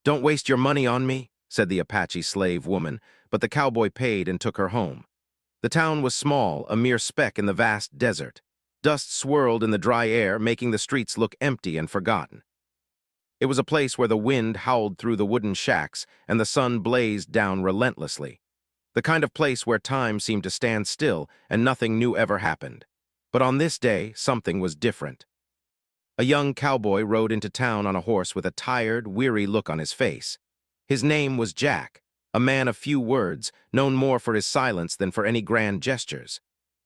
"Don't waste your money on me," said the Apache slave woman, but the cowboy paid and took her home. The town was small, a mere speck in the vast desert. Dust swirled in the dry air, making the streets look empty and forgotten. It was a place where the wind howled through the wooden shacks and the sun blazed down relentlessly. The kind of place where time seemed to stand still and nothing new ever happened. But on this day, something was different. A young cowboy rode into town on a horse with a tired, weary look on his face. His name was Jack, a man of few words, known more for his silence than for any grand gestures.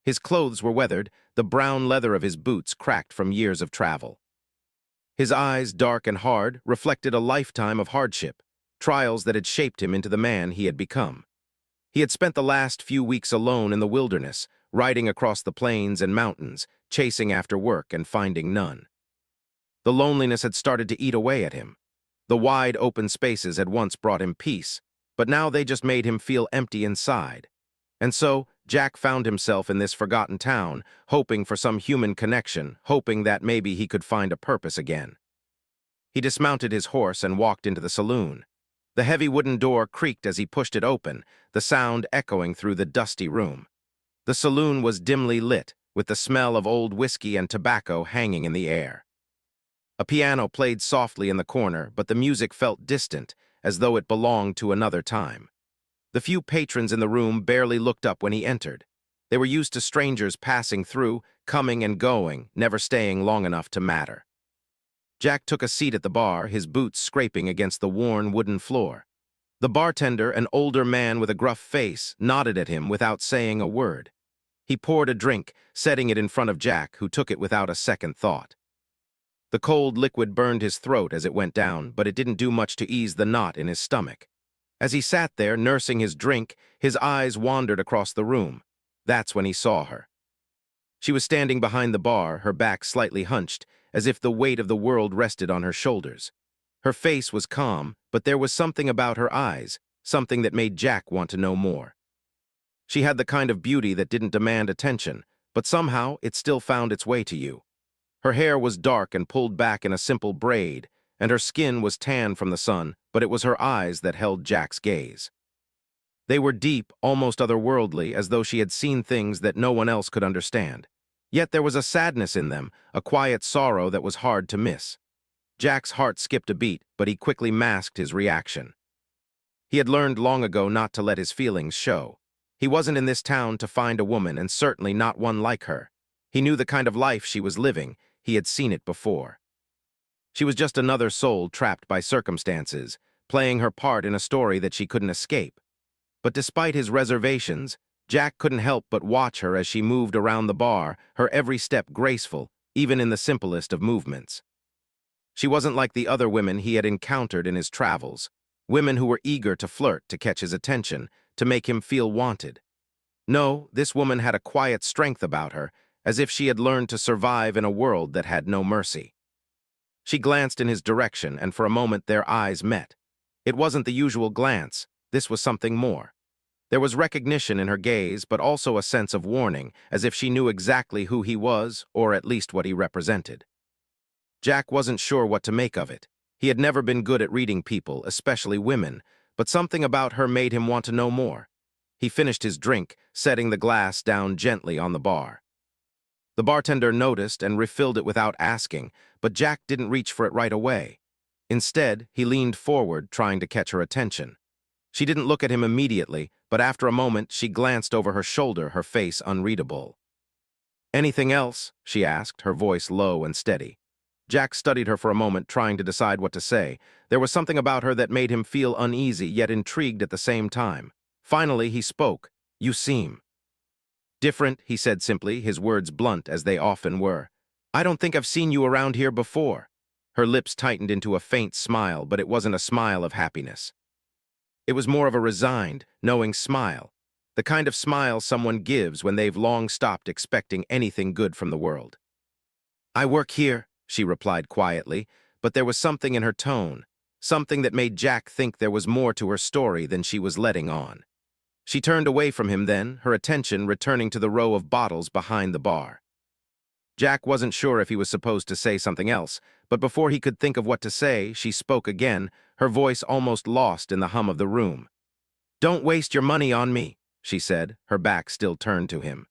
His clothes were weathered, the brown leather of his boots cracked from years of travel. His eyes, dark and hard, reflected a lifetime of hardship, trials that had shaped him into the man he had become. He had spent the last few weeks alone in the wilderness, riding across the plains and mountains, chasing after work and finding none. The loneliness had started to eat away at him. The wide, open spaces had once brought him peace, but now they just made him feel empty inside. And so, Jack found himself in this forgotten town, hoping for some human connection, hoping that maybe he could find a purpose again. He dismounted his horse and walked into the saloon. The heavy wooden door creaked as he pushed it open, the sound echoing through the dusty room. The saloon was dimly lit, with the smell of old whiskey and tobacco hanging in the air. A piano played softly in the corner, but the music felt distant, as though it belonged to another time. The few patrons in the room barely looked up when he entered. They were used to strangers passing through, coming and going, never staying long enough to matter. Jack took a seat at the bar, his boots scraping against the worn wooden floor. The bartender, an older man with a gruff face, nodded at him without saying a word. He poured a drink, setting it in front of Jack, who took it without a second thought. The cold liquid burned his throat as it went down, but it didn't do much to ease the knot in his stomach. As he sat there, nursing his drink, his eyes wandered across the room. That's when he saw her. She was standing behind the bar, her back slightly hunched, as if the weight of the world rested on her shoulders. Her face was calm, but there was something about her eyes, something that made Jack want to know more. She had the kind of beauty that didn't demand attention, but somehow it still found its way to you. Her hair was dark and pulled back in a simple braid, and her skin was tan from the sun, but it was her eyes that held Jack's gaze. They were deep, almost otherworldly, as though she had seen things that no one else could understand. Yet there was a sadness in them, a quiet sorrow that was hard to miss. Jack's heart skipped a beat, but he quickly masked his reaction. He had learned long ago not to let his feelings show. He wasn't in this town to find a woman, and certainly not one like her. He knew the kind of life she was living. He had seen it before. She was just another soul trapped by circumstances, playing her part in a story that she couldn't escape. But despite his reservations, Jack couldn't help but watch her as she moved around the bar, her every step graceful, even in the simplest of movements. She wasn't like the other women he had encountered in his travels, women who were eager to flirt, to catch his attention, to make him feel wanted. No, this woman had a quiet strength about her, as if she had learned to survive in a world that had no mercy. She glanced in his direction, and for a moment their eyes met. It wasn't the usual glance. This was something more. There was recognition in her gaze, but also a sense of warning, as if she knew exactly who he was, or at least what he represented. Jack wasn't sure what to make of it. He had never been good at reading people, especially women, but something about her made him want to know more. He finished his drink, setting the glass down gently on the bar. The bartender noticed and refilled it without asking, but Jack didn't reach for it right away. Instead, he leaned forward, trying to catch her attention. She didn't look at him immediately, but after a moment she glanced over her shoulder, her face unreadable. "Anything else?" she asked, her voice low and steady. Jack studied her for a moment, trying to decide what to say. There was something about her that made him feel uneasy, yet intrigued at the same time. Finally, he spoke. "You seem different," he said simply, his words blunt as they often were. "I don't think I've seen you around here before." Her lips tightened into a faint smile, but it wasn't a smile of happiness. It was more of a resigned, knowing smile, the kind of smile someone gives when they've long stopped expecting anything good from the world. "I work here," she replied quietly, but there was something in her tone, something that made Jack think there was more to her story than she was letting on. She turned away from him then, her attention returning to the row of bottles behind the bar. Jack wasn't sure if he was supposed to say something else, but before he could think of what to say, she spoke again, her voice almost lost in the hum of the room. "Don't waste your money on me," she said, her back still turned to him.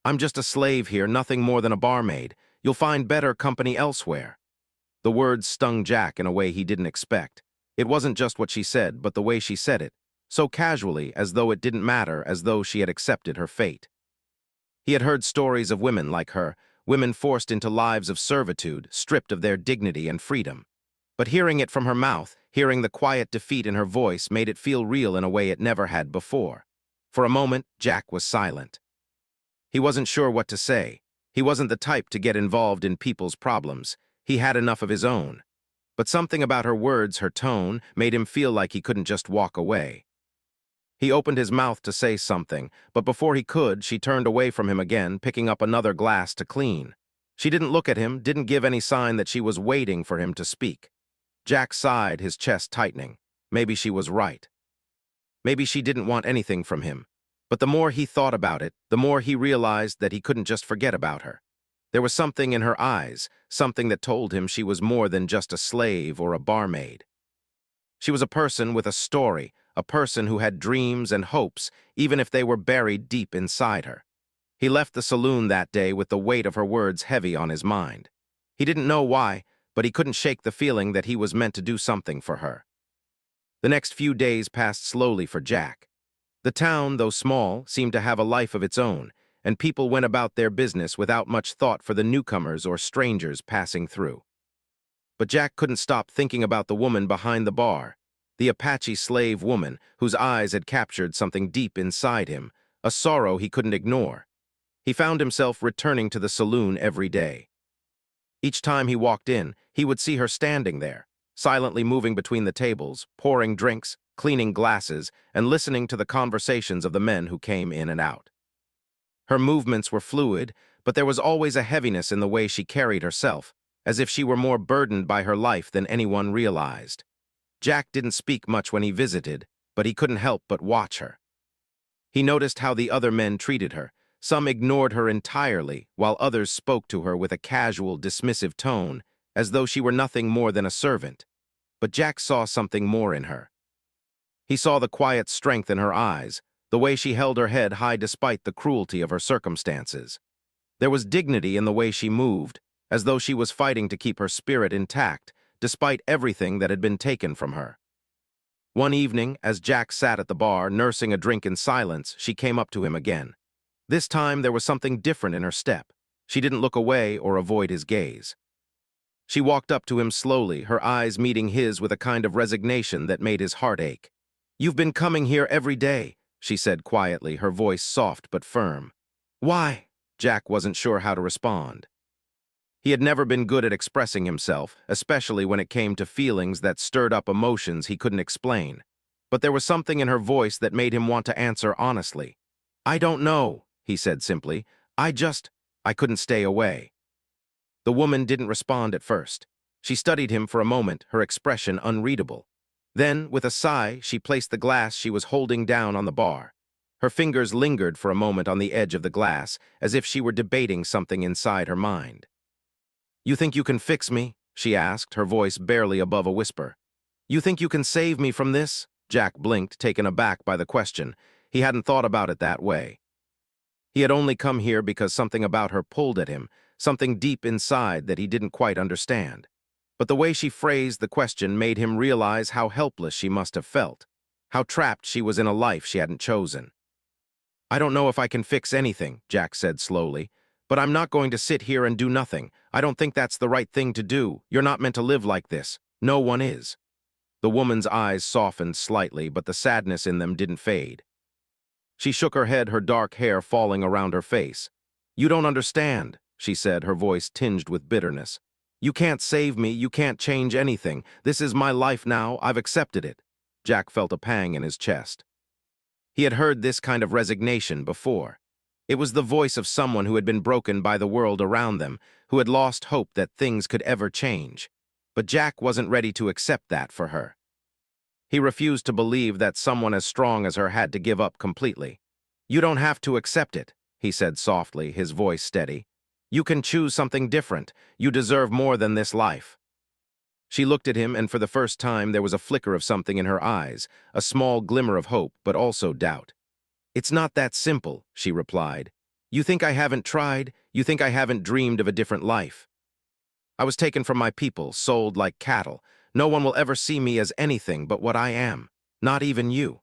"I'm just a slave here, nothing more than a barmaid. You'll find better company elsewhere." The words stung Jack in a way he didn't expect. It wasn't just what she said, but the way she said it, so casually, as though it didn't matter, as though she had accepted her fate. He had heard stories of women like her, women forced into lives of servitude, stripped of their dignity and freedom. But hearing it from her mouth, hearing the quiet defeat in her voice, made it feel real in a way it never had before. For a moment, Jack was silent. He wasn't sure what to say. He wasn't the type to get involved in people's problems. He had enough of his own. But something about her words, her tone, made him feel like he couldn't just walk away. He opened his mouth to say something, but before he could, she turned away from him again, picking up another glass to clean. She didn't look at him, didn't give any sign that she was waiting for him to speak. Jack sighed, his chest tightening. Maybe she was right. Maybe she didn't want anything from him. But the more he thought about it, the more he realized that he couldn't just forget about her. There was something in her eyes, something that told him she was more than just a slave or a barmaid. She was a person with a story, a person who had dreams and hopes, even if they were buried deep inside her. He left the saloon that day with the weight of her words heavy on his mind. He didn't know why, but he couldn't shake the feeling that he was meant to do something for her. The next few days passed slowly for Jack. The town, though small, seemed to have a life of its own, and people went about their business without much thought for the newcomers or strangers passing through. But Jack couldn't stop thinking about the woman behind the bar, the Apache slave woman whose eyes had captured something deep inside him, a sorrow he couldn't ignore. He found himself returning to the saloon every day. Each time he walked in, he would see her standing there, silently moving between the tables, pouring drinks, cleaning glasses, and listening to the conversations of the men who came in and out. Her movements were fluid, but there was always a heaviness in the way she carried herself, as if she were more burdened by her life than anyone realized. Jack didn't speak much when he visited, but he couldn't help but watch her. He noticed how the other men treated her. Some ignored her entirely, while others spoke to her with a casual, dismissive tone, as though she were nothing more than a servant. But Jack saw something more in her. He saw the quiet strength in her eyes, the way she held her head high despite the cruelty of her circumstances. There was dignity in the way she moved, as though she was fighting to keep her spirit intact, despite everything that had been taken from her. One evening, as Jack sat at the bar, nursing a drink in silence, she came up to him again. This time, there was something different in her step. She didn't look away or avoid his gaze. She walked up to him slowly, her eyes meeting his with a kind of resignation that made his heart ache. "You've been coming here every day," she said quietly, her voice soft but firm. "Why?" Jack wasn't sure how to respond. He had never been good at expressing himself, especially when it came to feelings that stirred up emotions he couldn't explain. But there was something in her voice that made him want to answer honestly. "I don't know," he said simply. I couldn't stay away." The woman didn't respond at first. She studied him for a moment, her expression unreadable. Then, with a sigh, she placed the glass she was holding down on the bar. Her fingers lingered for a moment on the edge of the glass, as if she were debating something inside her mind. "You think you can fix me?" she asked, her voice barely above a whisper. "You think you can save me from this?" Jack blinked, taken aback by the question. He hadn't thought about it that way. He had only come here because something about her pulled at him, something deep inside that he didn't quite understand. But the way she phrased the question made him realize how helpless she must have felt, how trapped she was in a life she hadn't chosen. "I don't know if I can fix anything," Jack said slowly, "but I'm not going to sit here and do nothing. I don't think that's the right thing to do. You're not meant to live like this. No one is." The woman's eyes softened slightly, but the sadness in them didn't fade. She shook her head, her dark hair falling around her face. "You don't understand," she said, her voice tinged with bitterness. "You can't save me, you can't change anything. This is my life now, I've accepted it." Jack felt a pang in his chest. He had heard this kind of resignation before. It was the voice of someone who had been broken by the world around them, who had lost hope that things could ever change. But Jack wasn't ready to accept that for her. He refused to believe that someone as strong as her had to give up completely. "You don't have to accept it," he said softly, his voice steady. "You can choose something different. You deserve more than this life." She looked at him, and for the first time there was a flicker of something in her eyes, a small glimmer of hope, but also doubt. "It's not that simple," she replied. "You think I haven't tried? You think I haven't dreamed of a different life? I was taken from my people, sold like cattle. No one will ever see me as anything but what I am. Not even you."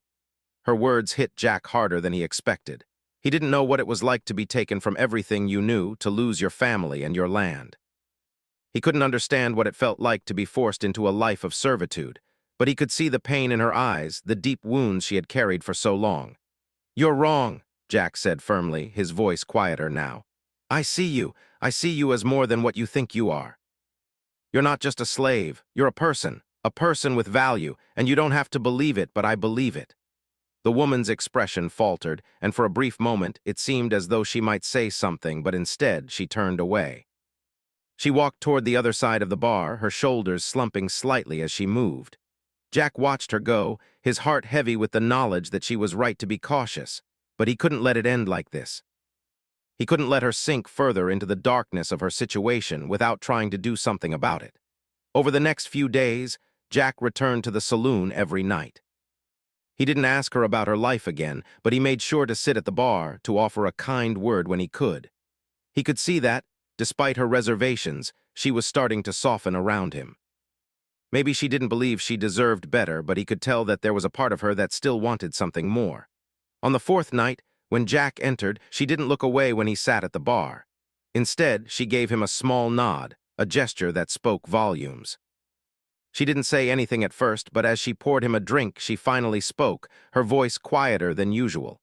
Her words hit Jack harder than he expected. He didn't know what it was like to be taken from everything you knew, to lose your family and your land. He couldn't understand what it felt like to be forced into a life of servitude, but he could see the pain in her eyes, the deep wounds she had carried for so long. "You're wrong," Jack said firmly, his voice quieter now. "I see you. I see you as more than what you think you are. You're not just a slave. You're a person with value, and you don't have to believe it, but I believe it." The woman's expression faltered, and for a brief moment it seemed as though she might say something, but instead she turned away. She walked toward the other side of the bar, her shoulders slumping slightly as she moved. Jack watched her go, his heart heavy with the knowledge that she was right to be cautious, but he couldn't let it end like this. He couldn't let her sink further into the darkness of her situation without trying to do something about it. Over the next few days, Jack returned to the saloon every night. He didn't ask her about her life again, but he made sure to sit at the bar, to offer a kind word when he could. He could see that, despite her reservations, she was starting to soften around him. Maybe she didn't believe she deserved better, but he could tell that there was a part of her that still wanted something more. On the fourth night, when Jack entered, she didn't look away when he sat at the bar. Instead, she gave him a small nod, a gesture that spoke volumes. She didn't say anything at first, but as she poured him a drink, she finally spoke, her voice quieter than usual.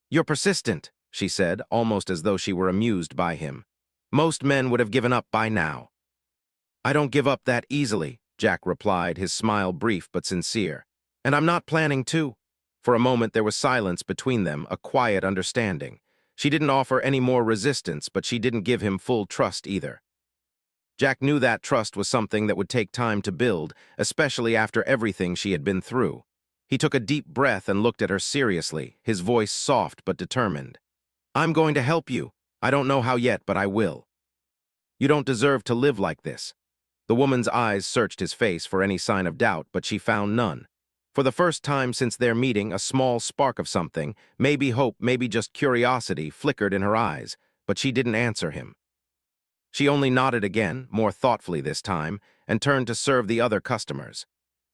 "You're persistent," she said, almost as though she were amused by him. "Most men would have given up by now." "I don't give up that easily," Jack replied, his smile brief but sincere. "And I'm not planning to." For a moment there was silence between them, a quiet understanding. She didn't offer any more resistance, but she didn't give him full trust either. Jack knew that trust was something that would take time to build, especially after everything she had been through. He took a deep breath and looked at her seriously, his voice soft but determined. "I'm going to help you. I don't know how yet, but I will. You don't deserve to live like this." The woman's eyes searched his face for any sign of doubt, but she found none. For the first time since their meeting, a small spark of something, maybe hope, maybe just curiosity, flickered in her eyes, but she didn't answer him. She only nodded again, more thoughtfully this time, and turned to serve the other customers.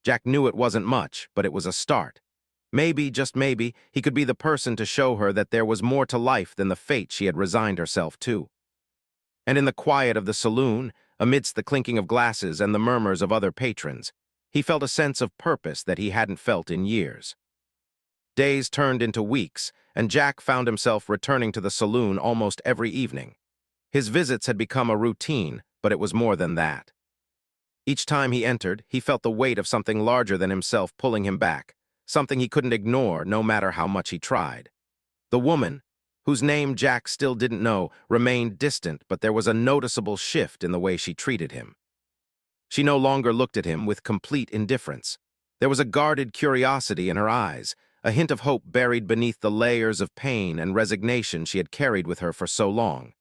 Jack knew it wasn't much, but it was a start. Maybe, just maybe, he could be the person to show her that there was more to life than the fate she had resigned herself to. And in the quiet of the saloon, amidst the clinking of glasses and the murmurs of other patrons, he felt a sense of purpose that he hadn't felt in years. Days turned into weeks, and Jack found himself returning to the saloon almost every evening. His visits had become a routine, but it was more than that. Each time he entered, he felt the weight of something larger than himself pulling him back, something he couldn't ignore no matter how much he tried. The woman, whose name Jack still didn't know, remained distant, but there was a noticeable shift in the way she treated him. She no longer looked at him with complete indifference. There was a guarded curiosity in her eyes, a hint of hope buried beneath the layers of pain and resignation she had carried with her for so long.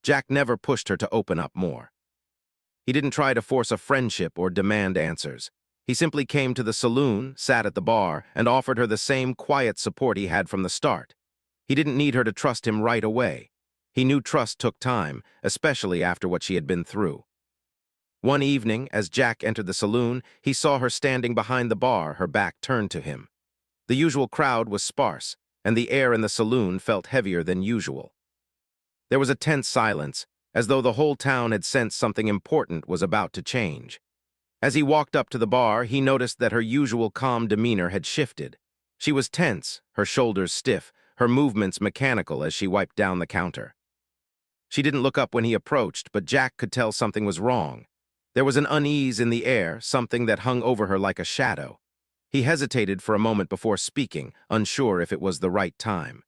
Jack never pushed her to open up more. He didn't try to force a friendship or demand answers. He simply came to the saloon, sat at the bar, and offered her the same quiet support he had from the start. He didn't need her to trust him right away. He knew trust took time, especially after what she had been through. One evening, as Jack entered the saloon, he saw her standing behind the bar, her back turned to him. The usual crowd was sparse, and the air in the saloon felt heavier than usual. There was a tense silence, as though the whole town had sensed something important was about to change. As he walked up to the bar, he noticed that her usual calm demeanor had shifted. She was tense, her shoulders stiff, her movements mechanical as she wiped down the counter. She didn't look up when he approached, but Jack could tell something was wrong. There was an unease in the air, something that hung over her like a shadow. He hesitated for a moment before speaking, unsure if it was the right time.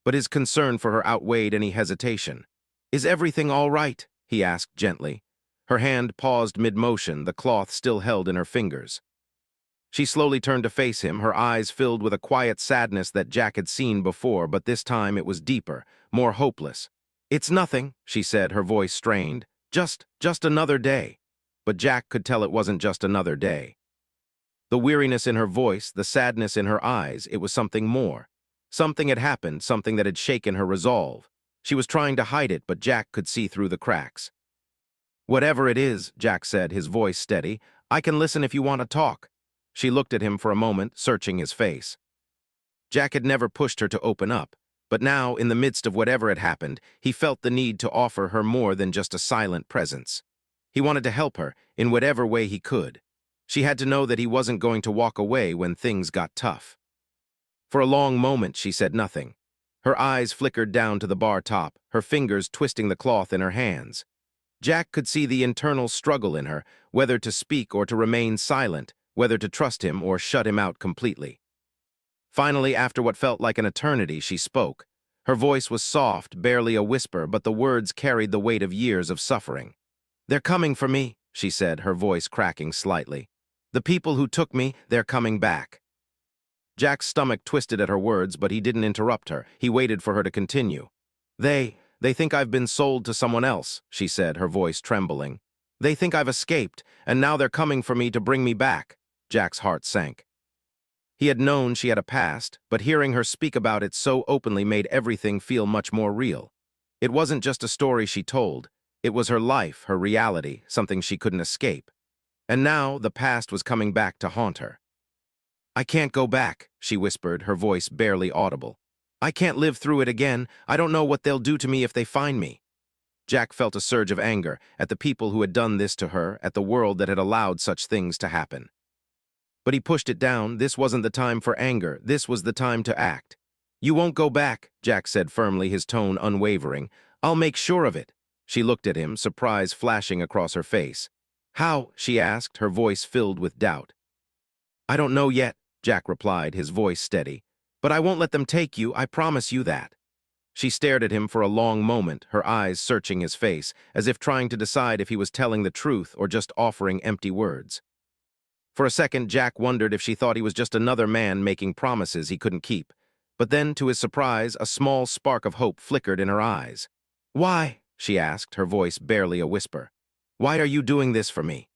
But his concern for her outweighed any hesitation. "Is everything all right?" he asked gently. Her hand paused mid-motion, the cloth still held in her fingers. She slowly turned to face him, her eyes filled with a quiet sadness that Jack had seen before, but this time it was deeper, more hopeless. "It's nothing," she said, her voice strained. Just another day." but Jack could tell it wasn't just another day. The weariness in her voice, the sadness in her eyes, it was something more. Something had happened, something that had shaken her resolve. She was trying to hide it, but Jack could see through the cracks. "Whatever it is," Jack said, his voice steady, "I can listen if you want to talk." She looked at him for a moment, searching his face. Jack had never pushed her to open up, but now, in the midst of whatever had happened, he felt the need to offer her more than just a silent presence. He wanted to help her, in whatever way he could. She had to know that he wasn't going to walk away when things got tough. For a long moment, she said nothing. Her eyes flickered down to the bar top, her fingers twisting the cloth in her hands. Jack could see the internal struggle in her, whether to speak or to remain silent, whether to trust him or shut him out completely. Finally, after what felt like an eternity, she spoke. Her voice was soft, barely a whisper, but the words carried the weight of years of suffering. "They're coming for me," she said, her voice cracking slightly. "The people who took me, they're coming back." Jack's stomach twisted at her words, but he didn't interrupt her. He waited for her to continue. They think I've been sold to someone else," she said, her voice trembling. "They think I've escaped, and now they're coming for me to bring me back." Jack's heart sank. He had known she had a past, but hearing her speak about it so openly made everything feel much more real. It wasn't just a story she told. It was her life, her reality, something she couldn't escape. And now the past was coming back to haunt her. "I can't go back," she whispered, her voice barely audible. "I can't live through it again. I don't know what they'll do to me if they find me." Jack felt a surge of anger at the people who had done this to her, at the world that had allowed such things to happen. But he pushed it down. This wasn't the time for anger. This was the time to act. "You won't go back," Jack said firmly, his tone unwavering. "I'll make sure of it." She looked at him, surprise flashing across her face. "How?" she asked, her voice filled with doubt. "I don't know yet," Jack replied, his voice steady. "But I won't let them take you, I promise you that." She stared at him for a long moment, her eyes searching his face, as if trying to decide if he was telling the truth or just offering empty words. For a second, Jack wondered if she thought he was just another man making promises he couldn't keep. But then, to his surprise, a small spark of hope flickered in her eyes. "Why?" she asked, her voice barely a whisper. "Why are you doing this for me?"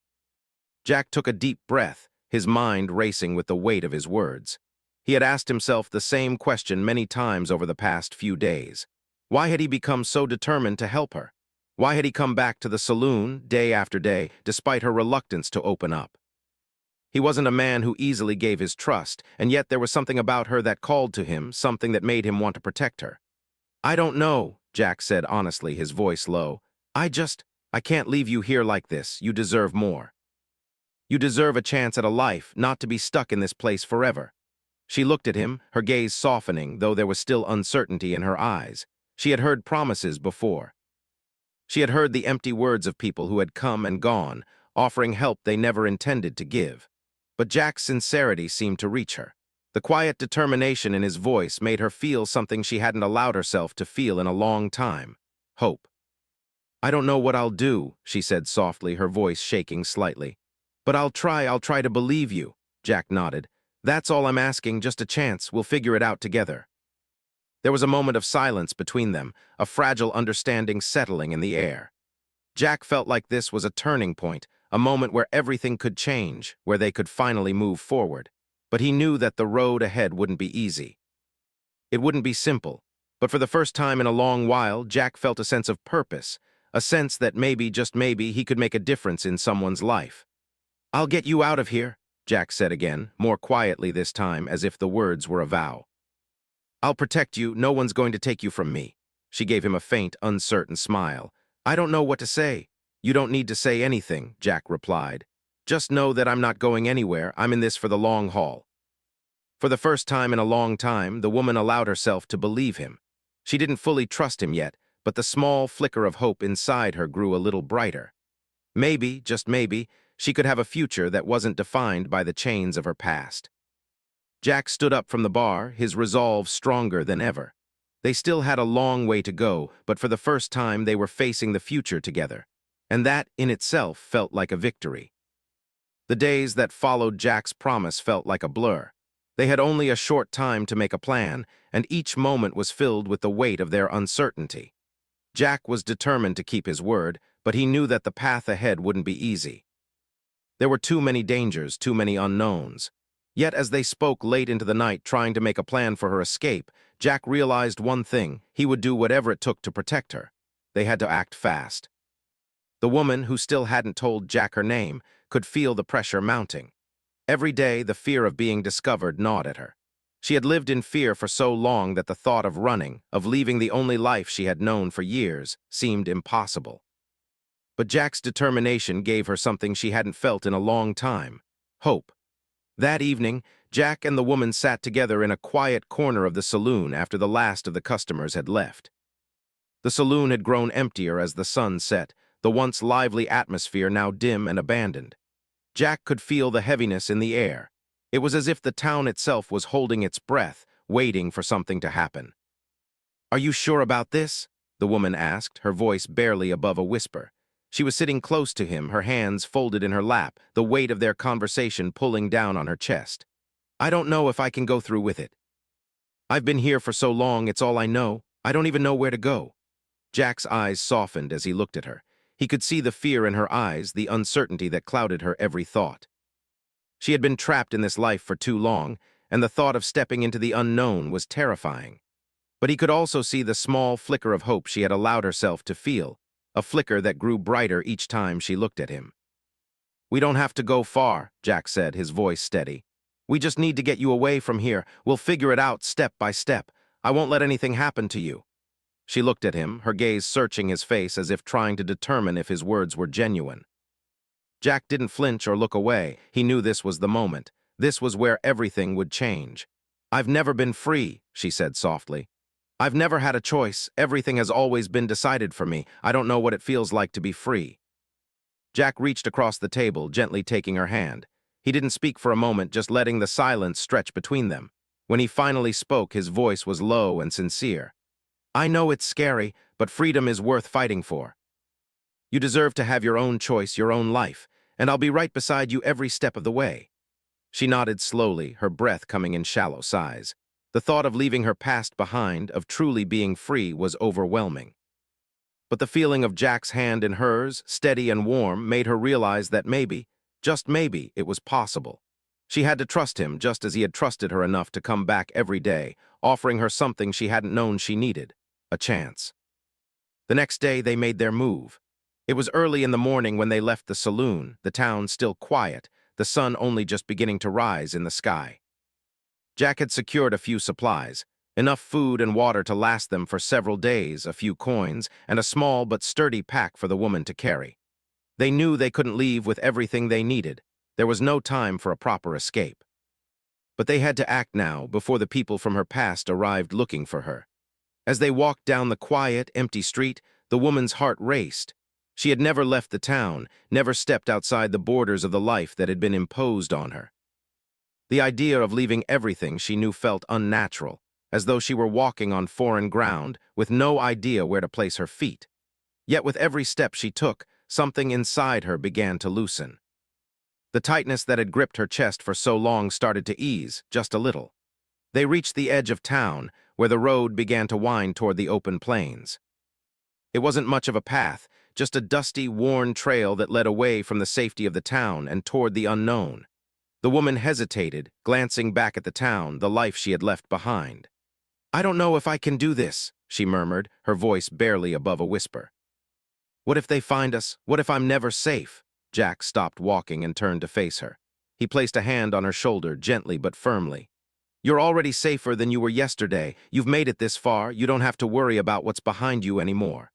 Jack took a deep breath, his mind racing with the weight of his words. He had asked himself the same question many times over the past few days. Why had he become so determined to help her? Why had he come back to the saloon day after day, despite her reluctance to open up? He wasn't a man who easily gave his trust, and yet there was something about her that called to him, something that made him want to protect her. "I don't know," Jack said honestly, his voice low. I can't leave you here like this. You deserve more. You deserve a chance at a life, not to be stuck in this place forever." She looked at him, her gaze softening, though there was still uncertainty in her eyes. She had heard promises before. She had heard the empty words of people who had come and gone, offering help they never intended to give. But Jack's sincerity seemed to reach her. The quiet determination in his voice made her feel something she hadn't allowed herself to feel in a long time: hope. "I don't know what I'll do," she said softly, her voice shaking slightly. "But I'll try to believe you." Jack nodded. "That's all I'm asking, just a chance. We'll figure it out together." There was a moment of silence between them, a fragile understanding settling in the air. Jack felt like this was a turning point, a moment where everything could change, where they could finally move forward. But he knew that the road ahead wouldn't be easy. It wouldn't be simple. But for the first time in a long while, Jack felt a sense of purpose, a sense that maybe, just maybe, he could make a difference in someone's life. "I'll get you out of here," Jack said again, more quietly this time, as if the words were a vow. "I'll protect you. No one's going to take you from me." She gave him a faint, uncertain smile. "I don't know what to say." "You don't need to say anything," Jack replied. "Just know that I'm not going anywhere. I'm in this for the long haul." For the first time in a long time, the woman allowed herself to believe him. She didn't fully trust him yet, but the small flicker of hope inside her grew a little brighter. Maybe, just maybe, she could have a future that wasn't defined by the chains of her past. Jack stood up from the bar, his resolve stronger than ever. They still had a long way to go, but for the first time they were facing the future together. And that, in itself, felt like a victory. The days that followed Jack's promise felt like a blur. They had only a short time to make a plan, and each moment was filled with the weight of their uncertainty. Jack was determined to keep his word, but he knew that the path ahead wouldn't be easy. There were too many dangers, too many unknowns. Yet as they spoke late into the night trying to make a plan for her escape, Jack realized one thing: he would do whatever it took to protect her. They had to act fast. The woman, who still hadn't told Jack her name, could feel the pressure mounting. Every day, the fear of being discovered gnawed at her. She had lived in fear for so long that the thought of running, of leaving the only life she had known for years, seemed impossible. But Jack's determination gave her something she hadn't felt in a long time: hope. That evening, Jack and the woman sat together in a quiet corner of the saloon after the last of the customers had left. The saloon had grown emptier as the sun set, the once lively atmosphere now dim and abandoned. Jack could feel the heaviness in the air. It was as if the town itself was holding its breath, waiting for something to happen. "Are you sure about this?" the woman asked, her voice barely above a whisper. She was sitting close to him, her hands folded in her lap, the weight of their conversation pulling down on her chest. "I don't know if I can go through with it. I've been here for so long, it's all I know. I don't even know where to go." Jack's eyes softened as he looked at her. He could see the fear in her eyes, the uncertainty that clouded her every thought. She had been trapped in this life for too long, and the thought of stepping into the unknown was terrifying. But he could also see the small flicker of hope she had allowed herself to feel, a flicker that grew brighter each time she looked at him. "We don't have to go far," Jack said, his voice steady. "We just need to get you away from here. We'll figure it out step by step. I won't let anything happen to you." She looked at him, her gaze searching his face as if trying to determine if his words were genuine. Jack didn't flinch or look away. He knew this was the moment. This was where everything would change. "I've never been free," she said softly. "I've never had a choice. Everything has always been decided for me. I don't know what it feels like to be free." Jack reached across the table, gently taking her hand. He didn't speak for a moment, just letting the silence stretch between them. When he finally spoke, his voice was low and sincere. "I know it's scary, but freedom is worth fighting for. You deserve to have your own choice, your own life, and I'll be right beside you every step of the way." She nodded slowly, her breath coming in shallow sighs. The thought of leaving her past behind, of truly being free, was overwhelming. But the feeling of Jack's hand in hers, steady and warm, made her realize that maybe, just maybe, it was possible. She had to trust him just as he had trusted her enough to come back every day, offering her something she hadn't known she needed: a chance. The next day they made their move. It was early in the morning when they left the saloon, the town still quiet, the sun only just beginning to rise in the sky. Jack had secured a few supplies, enough food and water to last them for several days, a few coins, and a small but sturdy pack for the woman to carry. They knew they couldn't leave with everything they needed. There was no time for a proper escape. But they had to act now, before the people from her past arrived looking for her. As they walked down the quiet, empty street, the woman's heart raced. She had never left the town, never stepped outside the borders of the life that had been imposed on her. The idea of leaving everything she knew felt unnatural, as though she were walking on foreign ground, with no idea where to place her feet. Yet with every step she took, something inside her began to loosen. The tightness that had gripped her chest for so long started to ease, just a little. They reached the edge of town, where the road began to wind toward the open plains. It wasn't much of a path, just a dusty, worn trail that led away from the safety of the town and toward the unknown. The woman hesitated, glancing back at the town, the life she had left behind. "I don't know if I can do this," she murmured, her voice barely above a whisper. "What if they find us? What if I'm never safe?" Jack stopped walking and turned to face her. He placed a hand on her shoulder, gently but firmly. "You're already safer than you were yesterday. You've made it this far. You don't have to worry about what's behind you anymore.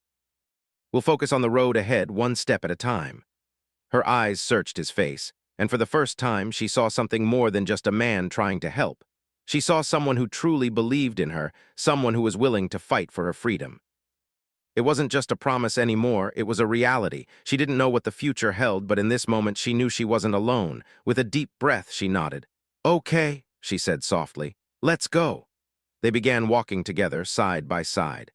We'll focus on the road ahead, one step at a time." Her eyes searched his face, and for the first time she saw something more than just a man trying to help. She saw someone who truly believed in her, someone who was willing to fight for her freedom. It wasn't just a promise anymore, it was a reality. She didn't know what the future held, but in this moment she knew she wasn't alone. With a deep breath, she nodded. "Okay," she said softly. "Let's go." They began walking together, side by side.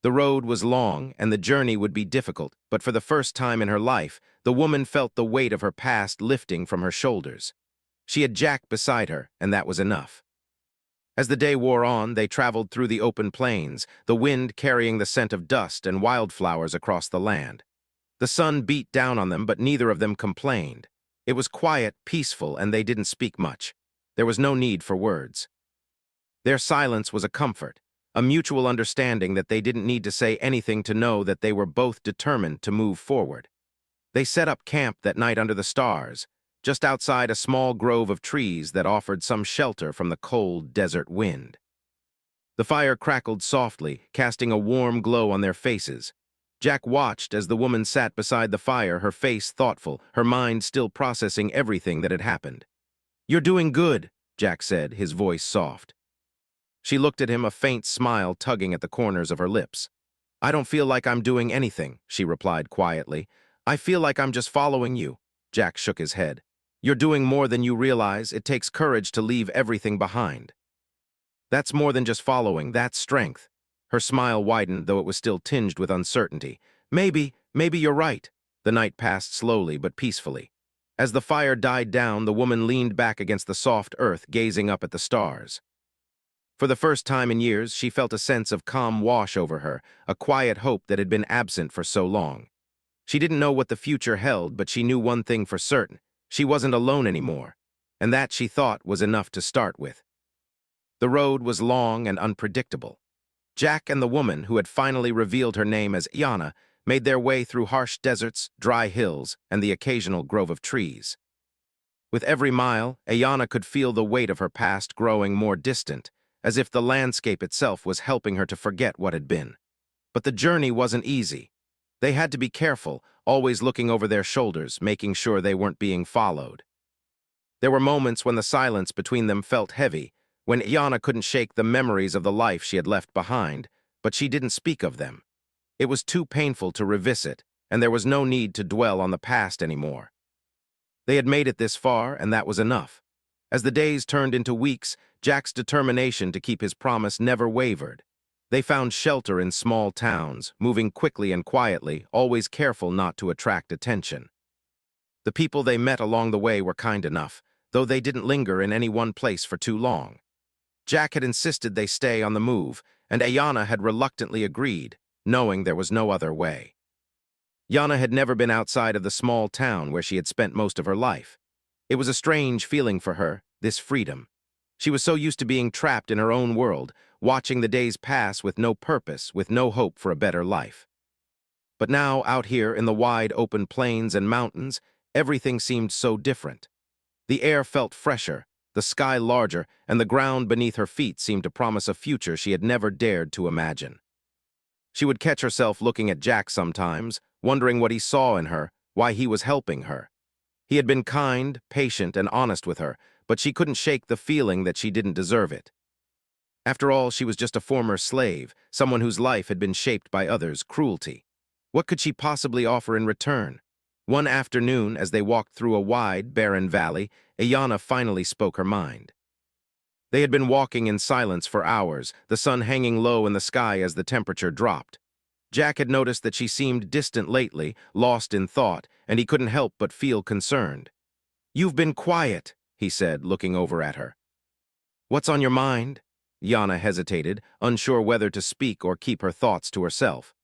The road was long, and the journey would be difficult, but for the first time in her life, the woman felt the weight of her past lifting from her shoulders. She had Jack beside her, and that was enough. As the day wore on, they traveled through the open plains, the wind carrying the scent of dust and wildflowers across the land. The sun beat down on them, but neither of them complained. It was quiet, peaceful, and they didn't speak much. There was no need for words. Their silence was a comfort, a mutual understanding that they didn't need to say anything to know that they were both determined to move forward. They set up camp that night under the stars, just outside a small grove of trees that offered some shelter from the cold desert wind. The fire crackled softly, casting a warm glow on their faces. Jack watched as the woman sat beside the fire, her face thoughtful, her mind still processing everything that had happened. "You're doing good," Jack said, his voice soft. She looked at him, a faint smile tugging at the corners of her lips. "I don't feel like I'm doing anything," she replied quietly. "I feel like I'm just following you." Jack shook his head. "You're doing more than you realize. It takes courage to leave everything behind." "That's more than just following, that's strength." Her smile widened, though it was still tinged with uncertainty. Maybe you're right." The night passed slowly but peacefully. As the fire died down, the woman leaned back against the soft earth, gazing up at the stars. For the first time in years, she felt a sense of calm wash over her, a quiet hope that had been absent for so long. She didn't know what the future held, but she knew one thing for certain. She wasn't alone anymore, and that, she thought, was enough to start with. The road was long and unpredictable. Jack and the woman, who had finally revealed her name as Yana, made their way through harsh deserts, dry hills, and the occasional grove of trees. With every mile, Ayana could feel the weight of her past growing more distant, as if the landscape itself was helping her to forget what had been. But the journey wasn't easy. They had to be careful, always looking over their shoulders, making sure they weren't being followed. There were moments when the silence between them felt heavy, when Ayana couldn't shake the memories of the life she had left behind, but she didn't speak of them. It was too painful to revisit, and there was no need to dwell on the past anymore. They had made it this far, and that was enough. As the days turned into weeks, Jack's determination to keep his promise never wavered. They found shelter in small towns, moving quickly and quietly, always careful not to attract attention. The people they met along the way were kind enough, though they didn't linger in any one place for too long. Jack had insisted they stay on the move, and Ayana had reluctantly agreed, knowing there was no other way. Yana had never been outside of the small town where she had spent most of her life. It was a strange feeling for her, this freedom. She was so used to being trapped in her own world, watching the days pass with no purpose, with no hope for a better life. But now, out here in the wide open plains and mountains, everything seemed so different. The air felt fresher, the sky larger, and the ground beneath her feet seemed to promise a future she had never dared to imagine. She would catch herself looking at Jack sometimes, wondering what he saw in her, why he was helping her. He had been kind, patient, and honest with her, but she couldn't shake the feeling that she didn't deserve it. After all, she was just a former slave, someone whose life had been shaped by others' cruelty. What could she possibly offer in return? One afternoon, as they walked through a wide, barren valley, Ayana finally spoke her mind. They had been walking in silence for hours, the sun hanging low in the sky as the temperature dropped. Jack had noticed that she seemed distant lately, lost in thought, and he couldn't help but feel concerned. "You've been quiet," he said, looking over at her. "What's on your mind?" Yana hesitated, unsure whether to speak or keep her thoughts to herself.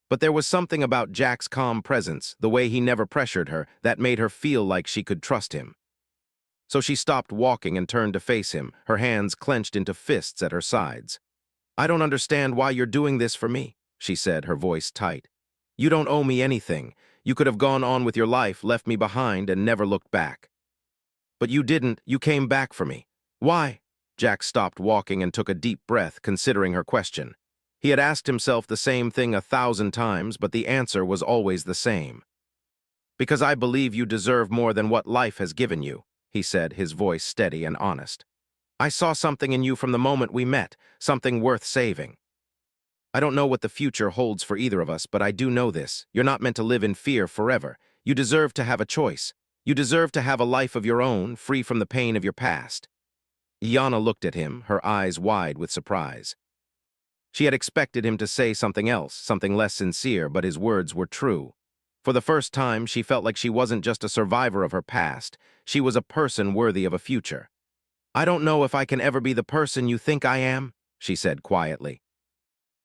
But there was something about Jack's calm presence, the way he never pressured her, that made her feel like she could trust him. So she stopped walking and turned to face him, her hands clenched into fists at her sides. "I don't understand why you're doing this for me," she said, her voice tight. "You don't owe me anything. You could have gone on with your life, left me behind, and never looked back. But you didn't. You came back for me. Why?" Jack stopped walking and took a deep breath, considering her question. He had asked himself the same thing 1,000 times, but the answer was always the same. "Because I believe you deserve more than what life has given you," he said, his voice steady and honest. "I saw something in you from the moment we met, something worth saving. I don't know what the future holds for either of us, but I do know this. You're not meant to live in fear forever. You deserve to have a choice. You deserve to have a life of your own, free from the pain of your past." Iana looked at him, her eyes wide with surprise. She had expected him to say something else, something less sincere, but his words were true. For the first time, she felt like she wasn't just a survivor of her past. She was a person worthy of a future. "I don't know if I can ever be the person you think I am," she said quietly.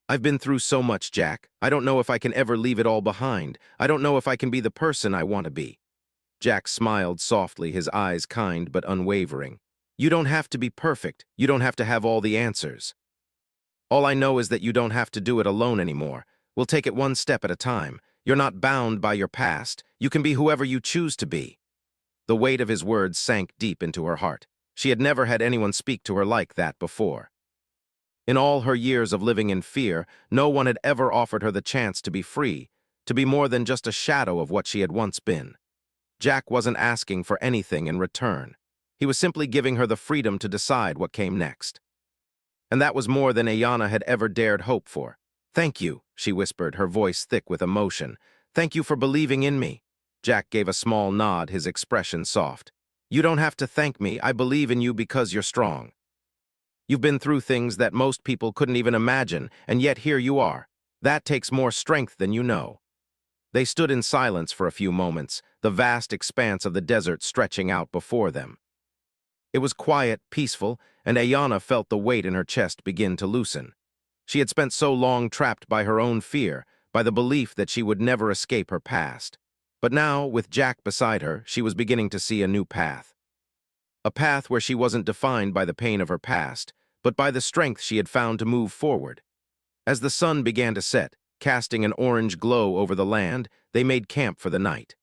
"I've been through so much, Jack. I don't know if I can ever leave it all behind. I don't know if I can be the person I want to be." Jack smiled softly, his eyes kind but unwavering. You don't have to be perfect. You don't have to have all the answers. All I know is that you don't have to do it alone anymore. We'll take it one step at a time. You're not bound by your past. You can be whoever you choose to be. The weight of his words sank deep into her heart. She had never had anyone speak to her like that before. In all her years of living in fear, no one had ever offered her the chance to be free, to be more than just a shadow of what she had once been. Jack wasn't asking for anything in return. He was simply giving her the freedom to decide what came next. And that was more than Ayanna had ever dared hope for. "Thank you," she whispered, her voice thick with emotion. "Thank you for believing in me." Jack gave a small nod, his expression soft. "You don't have to thank me. I believe in you because you're strong. You've been through things that most people couldn't even imagine, and yet here you are. That takes more strength than you know." They stood in silence for a few moments, the vast expanse of the desert stretching out before them. It was quiet, peaceful, and Ayanna felt the weight in her chest begin to loosen. She had spent so long trapped by her own fear, by the belief that she would never escape her past. But now, with Jack beside her, she was beginning to see a new path. A path where she wasn't defined by the pain of her past, but by the strength she had found to move forward. As the sun began to set, casting an orange glow over the land, they made camp for the night.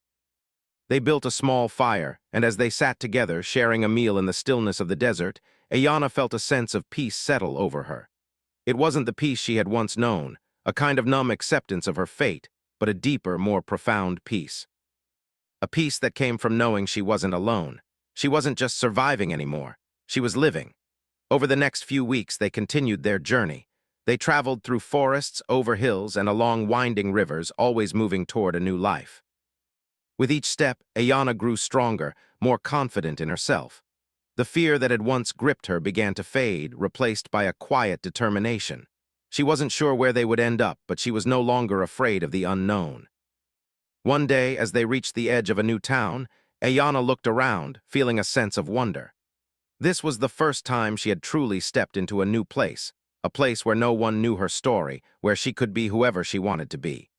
They built a small fire, and as they sat together, sharing a meal in the stillness of the desert, Ayanna felt a sense of peace settle over her. It wasn't the peace she had once known, a kind of numb acceptance of her fate, but a deeper, more profound peace. A peace that came from knowing she wasn't alone. She wasn't just surviving anymore. She was living. Over the next few weeks, they continued their journey. They traveled through forests, over hills, and along winding rivers, always moving toward a new life. With each step, Ayanna grew stronger, more confident in herself. The fear that had once gripped her began to fade, replaced by a quiet determination. She wasn't sure where they would end up, but she was no longer afraid of the unknown. One day, as they reached the edge of a new town, Ayanna looked around, feeling a sense of wonder. This was the first time she had truly stepped into a new place, a place where no one knew her story, where she could be whoever she wanted to be.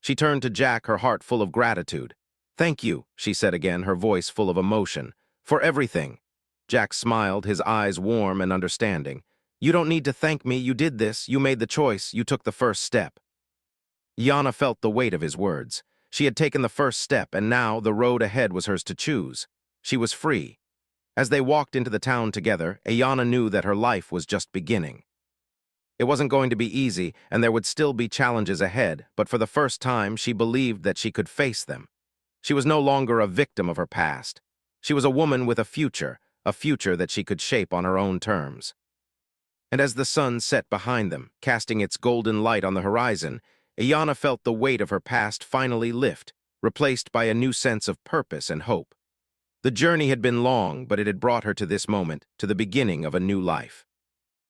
She turned to Jack, her heart full of gratitude. "Thank you," she said again, her voice full of emotion, "for everything." Jack smiled, his eyes warm and understanding. "You don't need to thank me. You did this. You made the choice. You took the first step." Ayanna felt the weight of his words. She had taken the first step, and now the road ahead was hers to choose. She was free. As they walked into the town together, Ayanna knew that her life was just beginning. It wasn't going to be easy, and there would still be challenges ahead, but for the first time, she believed that she could face them. She was no longer a victim of her past. She was a woman with a future that she could shape on her own terms. And as the sun set behind them, casting its golden light on the horizon, Ayanna felt the weight of her past finally lift, replaced by a new sense of purpose and hope. The journey had been long, but it had brought her to this moment, to the beginning of a new life.